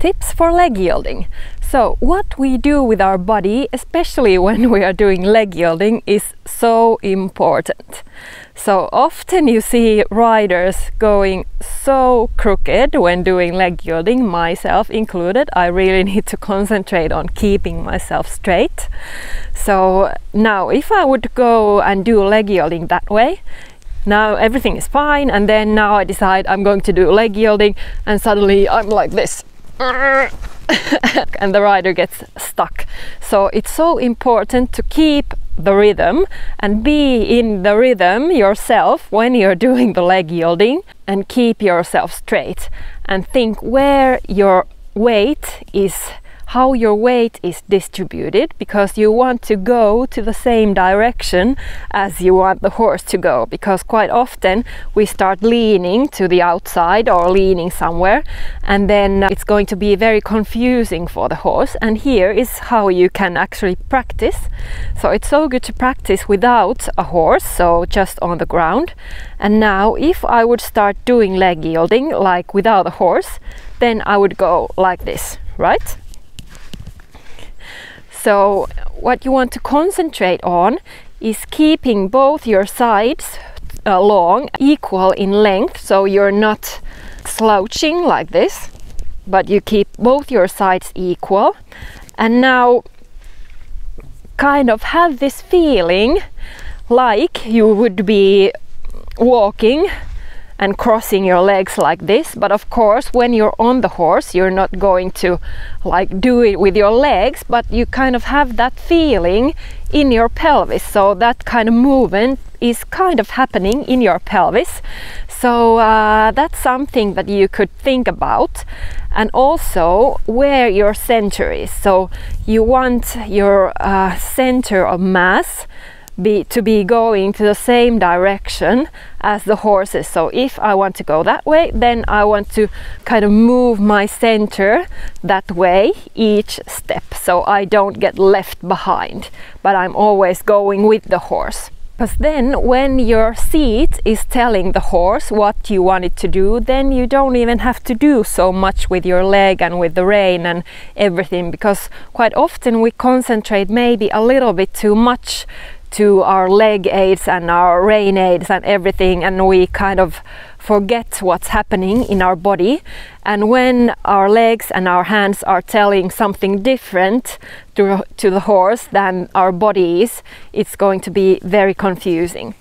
Tips for leg yielding. So what we do with our body, especially when we are doing leg yielding, is so important. So often you see riders going so crooked when doing leg yielding, myself included. I really need to concentrate on keeping myself straight. So now if I would go and do leg yielding that way, now everything is fine, and then now I decide I'm going to do leg yielding and suddenly I'm like this. And the rider gets stuck. So it's so important to keep the rhythm and be in the rhythm yourself when you're doing the leg yielding, and keep yourself straight and think where your weight is, how your weight is distributed, because you want to go to the same direction as you want the horse to go, because quite often we start leaning to the outside or leaning somewhere, and then it's going to be very confusing for the horse. And here is how you can actually practice. So it's so good to practice without a horse, so just on the ground. And now if I would start doing leg yielding like without a horse, then I would go like this, right? So what you want to concentrate on is keeping both your sides long, equal in length, so you're not slouching like this, but you keep both your sides equal. And now kind of have this feeling like you would be walking and crossing your legs like this. But of course when you're on the horse you're not going to like do it with your legs, but you kind of have that feeling in your pelvis, so that kind of movement is kind of happening in your pelvis. So that's something that you could think about. And also where your center is, so you want your center of mass to be going to the same direction as the horses. So if I want to go that way, then I want to kind of move my center that way each step, so I don't get left behind, but I'm always going with the horse. Because then when your seat is telling the horse what you want it to do, then you don't even have to do so much with your leg and with the rein and everything, because quite often we concentrate maybe a little bit too much to our leg aids and our rein aids and everything, and we kind of forget what's happening in our body. And when our legs and our hands are telling something different to the horse than our body is, it's going to be very confusing.